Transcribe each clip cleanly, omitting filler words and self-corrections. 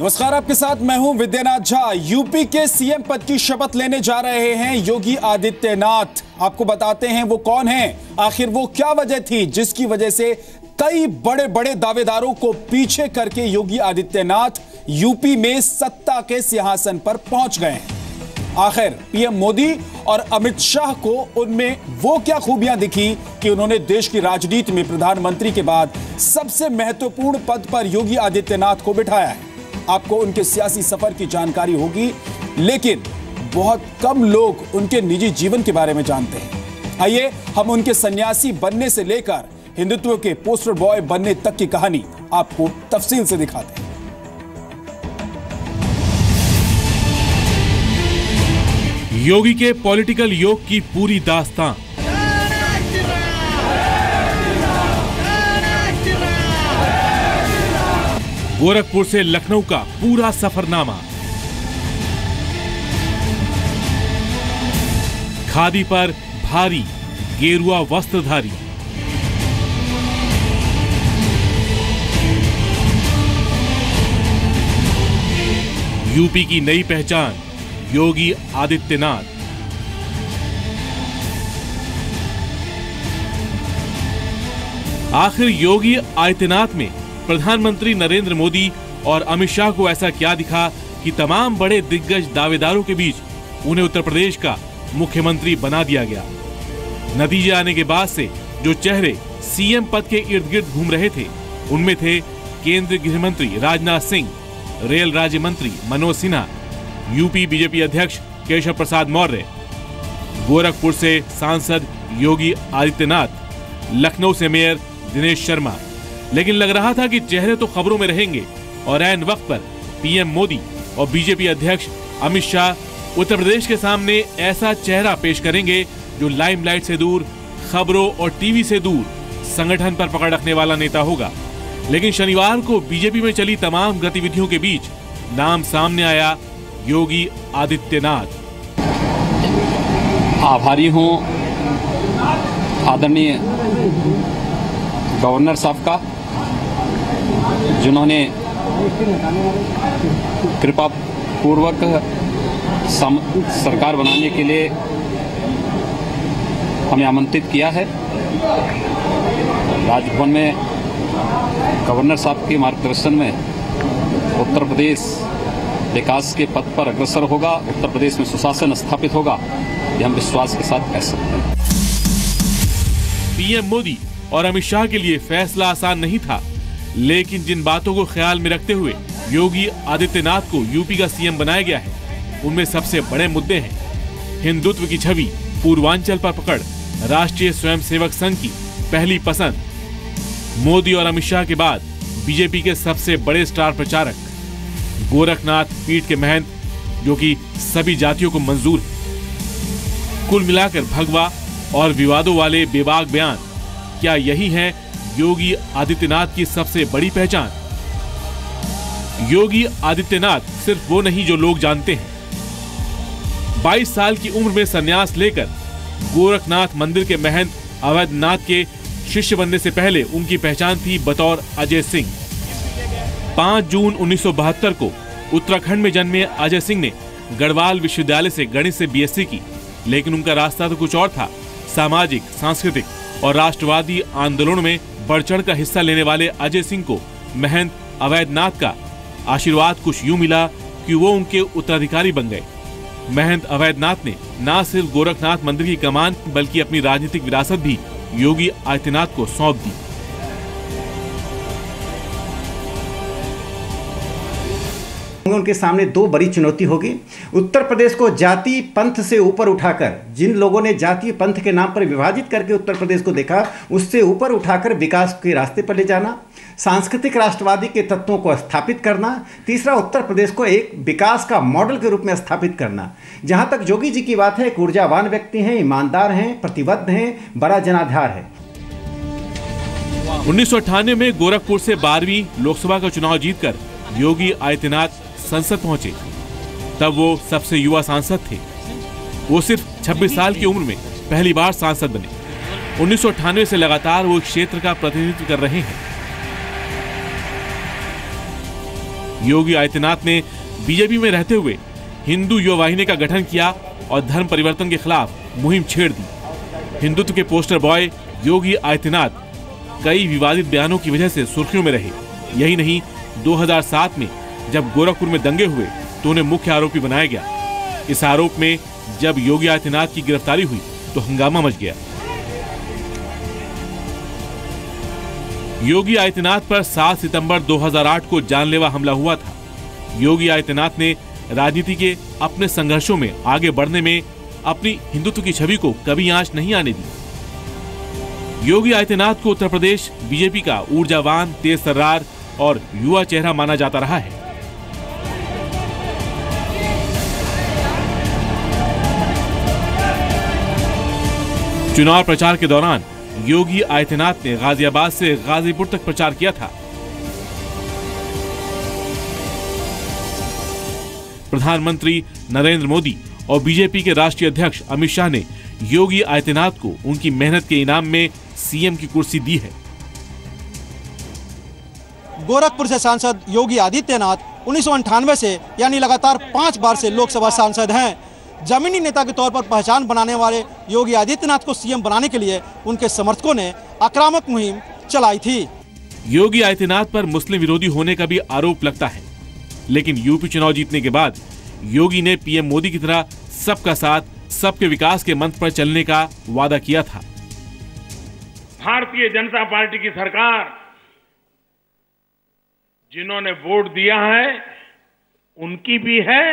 नमस्कार, आपके साथ मैं हूं विद्यानाथ झा। यूपी के सीएम पद की शपथ लेने जा रहे हैं योगी आदित्यनाथ। आपको बताते हैं वो कौन हैं, आखिर वो क्या वजह थी जिसकी वजह से कई बड़े बड़े दावेदारों को पीछे करके योगी आदित्यनाथ यूपी में सत्ता के सिंहासन पर पहुंच गए हैं। आखिर पीएम मोदी और अमित शाह को उनमें वो क्या खूबियां दिखी कि उन्होंने देश की राजनीति में प्रधानमंत्री के बाद सबसे महत्वपूर्ण पद पर योगी आदित्यनाथ को बिठाया है। आपको उनके सियासी सफर की जानकारी होगी, लेकिन बहुत कम लोग उनके निजी जीवन के बारे में जानते हैं। आइए हम उनके सन्यासी बनने से लेकर हिंदुत्व के पोस्टर बॉय बनने तक की कहानी आपको तफसील से दिखाते हैं। योगी के पॉलिटिकल योग की पूरी दास्तां। गोरखपुर से लखनऊ का पूरा सफरनामा। खादी पर भारी गेरुआ वस्त्रधारी। यूपी की नई पहचान योगी आदित्यनाथ। आखिर योगी आदित्यनाथ में प्रधानमंत्री नरेंद्र मोदी और अमित शाह को ऐसा क्या दिखा कि तमाम बड़े दिग्गज दावेदारों के बीच उन्हें उत्तर प्रदेश का मुख्यमंत्री बना दिया गया। नतीजे आने के बाद से जो चेहरे सीएम पद के इर्द गिर्द घूम रहे थे, उनमें थे केंद्रीय गृह मंत्री राजनाथ सिंह, रेल राज्य मंत्री मनोज सिन्हा, यूपी बीजेपी अध्यक्ष केशव प्रसाद मौर्य, गोरखपुर से सांसद योगी आदित्यनाथ, लखनऊ से मेयर दिनेश शर्मा। लेकिन लग रहा था कि चेहरे तो खबरों में रहेंगे और ऐन वक्त पर पीएम मोदी और बीजेपी अध्यक्ष अमित शाह उत्तर प्रदेश के सामने ऐसा चेहरा पेश करेंगे जो लाइमलाइट से दूर, खबरों और टीवी से दूर संगठन पर पकड़ रखने वाला नेता होगा। लेकिन शनिवार को बीजेपी में चली तमाम गतिविधियों के बीच नाम सामने आया योगी आदित्यनाथ। आभारी हूं आदरणीय गवर्नर साहब का, जिन्होंने कृपा पूर्वक सरकार बनाने के लिए हमें आमंत्रित किया है। राजभवन में गवर्नर साहब के मार्गदर्शन में उत्तर प्रदेश विकास के पथ पर अग्रसर होगा, उत्तर प्रदेश में सुशासन स्थापित होगा, ये हम विश्वास के साथ कह सकते हैं। पीएम मोदी और अमित शाह के लिए फैसला आसान नहीं था, लेकिन जिन बातों को ख्याल में रखते हुए योगी आदित्यनाथ को यूपी का सीएम बनाया गया है, उनमें सबसे बड़े मुद्दे हैं हिंदुत्व की छवि, पूर्वांचल पर पकड़, राष्ट्रीय स्वयंसेवक संघ की पहली पसंद, मोदी और अमित शाह के बाद बीजेपी के सबसे बड़े स्टार प्रचारक, गोरखनाथ पीठ के महंत जो कि सभी जातियों को मंजूर है। कुल मिलाकर भगवा और विवादों वाले बेबाक बयान, क्या यही है योगी आदित्यनाथ की सबसे बड़ी पहचान? योगी आदित्यनाथ सिर्फ वो नहीं जो लोग जानते हैं। 22 साल की उम्र में संन्यास लेकर गोरखनाथ मंदिर के महंत अवैधनाथ के शिष्य बनने से पहले उनकी पहचान थी बतौर अजय सिंह। 5 जून 1972 को उत्तराखंड में जन्मे अजय सिंह ने गढ़वाल विश्वविद्यालय से गणित से बीएससी की, लेकिन उनका रास्ता तो कुछ और था। सामाजिक, सांस्कृतिक और राष्ट्रवादी आंदोलनों में बढ़ चढ़ का हिस्सा लेने वाले अजय सिंह को महंत अवैधनाथ का आशीर्वाद कुछ यूं मिला कि वो उनके उत्तराधिकारी बन गए। महंत अवैधनाथ ने न सिर्फ गोरखनाथ मंदिर की कमान बल्कि अपनी राजनीतिक विरासत भी योगी आदित्यनाथ को सौंप दी। उनके सामने दो बड़ी चुनौती होगी। उत्तर प्रदेश को जाति पंथ से ऊपर उठाकर, जिन लोगों ने जाति पंथ के नाम पर विभाजित करके उत्तर प्रदेश को देखा, उससे ऊपर उठाकर विकास के रास्ते पर ले जाना, सांस्कृतिक राष्ट्रवादी के तत्वों को स्थापित करना, तीसरा उत्तर प्रदेश को एक विकास का मॉडल के रूप में स्थापित करना। जहां तक योगी जी की बात है, एक ऊर्जावान व्यक्ति हैं, ईमानदार हैं, प्रतिबद्ध हैं, बड़ा जनाधार है। 1998 में गोरखपुर से 12वीं लोकसभा का चुनाव जीतकर योगी आदित्यनाथ संसद पहुंचे। तब वो सबसे युवा सांसद थे। वो सिर्फ 26 साल की उम्र में पहली बार सांसद बने। 1998 से लगातार वो इस क्षेत्र का प्रतिनिधित्व कर रहे हैं। योगी आदित्यनाथ ने बीजेपी में रहते हुए हिंदू युवा वाहिनी का गठन किया और धर्म परिवर्तन के खिलाफ मुहिम छेड़ दी। हिंदुत्व के पोस्टर बॉय योगी आदित्यनाथ कई विवादित बयानों की वजह से सुर्खियों में रहे। यही नहीं, 2007 में जब गोरखपुर में दंगे हुए तो उन्हें मुख्य आरोपी बनाया गया। इस आरोप में जब योगी आदित्यनाथ की गिरफ्तारी हुई तो हंगामा मच गया। योगी आदित्यनाथ पर 7 सितंबर 2008 को जानलेवा हमला हुआ था। योगी आदित्यनाथ ने राजनीति के अपने संघर्षों में आगे बढ़ने में अपनी हिंदुत्व की छवि को कभी आंच नहीं आने दी। योगी आदित्यनाथ को उत्तर प्रदेश बीजेपी का ऊर्जावान, तेज तर्रार और युवा चेहरा माना जाता रहा है। चुनाव प्रचार के दौरान योगी आदित्यनाथ ने गाजियाबाद से गाजीपुर तक प्रचार किया था। प्रधानमंत्री नरेंद्र मोदी और बीजेपी के राष्ट्रीय अध्यक्ष अमित शाह ने योगी आदित्यनाथ को उनकी मेहनत के इनाम में सीएम की कुर्सी दी है। गोरखपुर से सांसद योगी आदित्यनाथ 1998 से यानी लगातार 5 बार से लोकसभा सांसद हैं। जमीनी नेता के तौर पर पहचान बनाने वाले योगी आदित्यनाथ को सीएम बनाने के लिए उनके समर्थकों ने आक्रामक मुहिम चलाई थी। योगी आदित्यनाथ पर मुस्लिम विरोधी होने का भी आरोप लगता है, लेकिन यूपी चुनाव जीतने के बाद योगी ने पीएम मोदी की तरह सबका साथ, सबके विकास के मंत्र पर चलने का वादा किया था। भारतीय जनता पार्टी की सरकार जिन्होंने वोट दिया है उनकी भी है,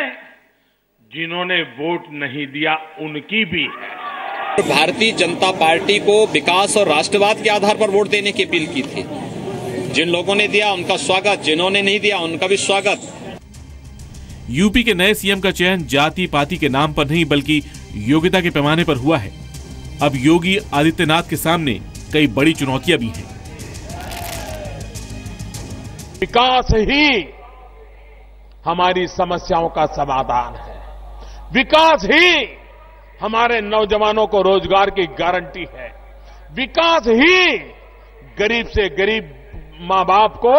जिन्होंने वोट नहीं दिया उनकी भी है। भारतीय जनता पार्टी को विकास और राष्ट्रवाद के आधार पर वोट देने की अपील की थी। जिन लोगों ने दिया उनका स्वागत, जिन्होंने नहीं दिया उनका भी स्वागत। यूपी के नए सीएम का चयन जाति पाति के नाम पर नहीं बल्कि योग्यता के पैमाने पर हुआ है। अब योगी आदित्यनाथ के सामने कई बड़ी चुनौतियां भी हैं। विकास ही हमारी समस्याओं का समाधान है। विकास ही हमारे नौजवानों को रोजगार की गारंटी है। विकास ही गरीब से गरीब मां बाप को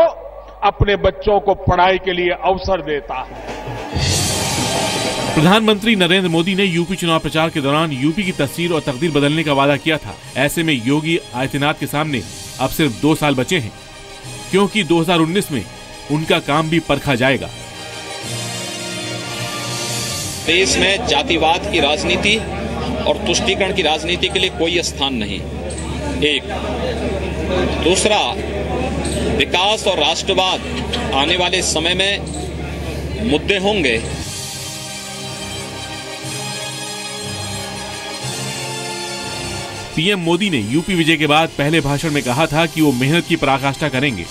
अपने बच्चों को पढ़ाई के लिए अवसर देता है। प्रधानमंत्री नरेंद्र मोदी ने यूपी चुनाव प्रचार के दौरान यूपी की तस्वीर और तकदीर बदलने का वादा किया था। ऐसे में योगी आदित्यनाथ के सामने अब सिर्फ 2 साल बचे हैं, क्योंकि 2019 में उनका काम भी परखा जाएगा। देश में जातिवाद की राजनीति और तुष्टीकरण की राजनीति के लिए कोई स्थान नहीं। एक दूसरा, विकास और राष्ट्रवाद आने वाले समय में मुद्दे होंगे। पीएम मोदी ने यूपी विजय के बाद पहले भाषण में कहा था कि वो मेहनत की पराकाष्ठा करेंगे,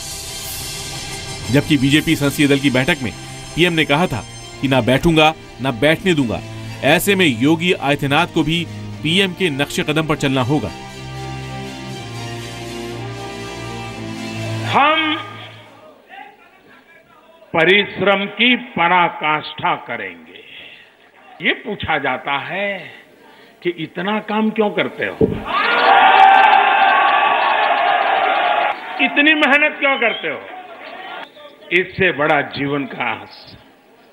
जबकि बीजेपी संसदीय दल की बैठक में पीएम ने कहा था कि ना बैठूंगा ना बैठने दूंगा। ऐसे में योगी आदित्यनाथ को भी पीएम के नक्शे कदम पर चलना होगा। हम परिश्रम की पराकाष्ठा करेंगे। ये पूछा जाता है कि इतना काम क्यों करते हो, इतनी मेहनत क्यों करते हो? इससे बड़ा जीवन का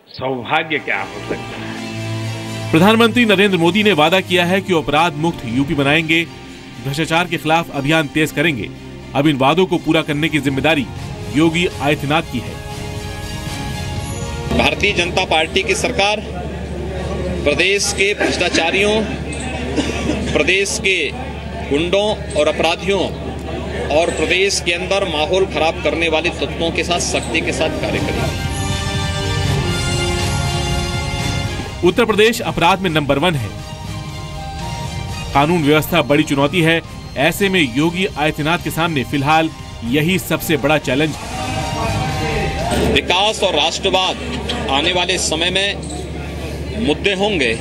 सौभाग्य क्या हो सकता है? प्रधानमंत्री नरेंद्र मोदी ने वादा किया है कि अपराध मुक्त यूपी बनाएंगे, भ्रष्टाचार के खिलाफ अभियान तेज करेंगे। अब इन वादों को पूरा करने की जिम्मेदारी योगी आदित्यनाथ की है। भारतीय जनता पार्टी की सरकार प्रदेश के भ्रष्टाचारियों, प्रदेश के गुंडों और अपराधियों और प्रदेश के अंदर माहौल खराब करने वाले तत्वों के साथ सख्ती के साथ कार्य करेगी। उत्तर प्रदेश अपराध में नंबर 1 है। कानून व्यवस्था बड़ी चुनौती है। ऐसे में योगी आदित्यनाथ के सामने फिलहाल यही सबसे बड़ा चैलेंज है। विकास और राष्ट्रवाद आने वाले समय में मुद्दे होंगे।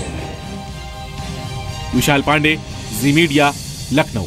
विशाल पांडे, जी मीडिया, लखनऊ।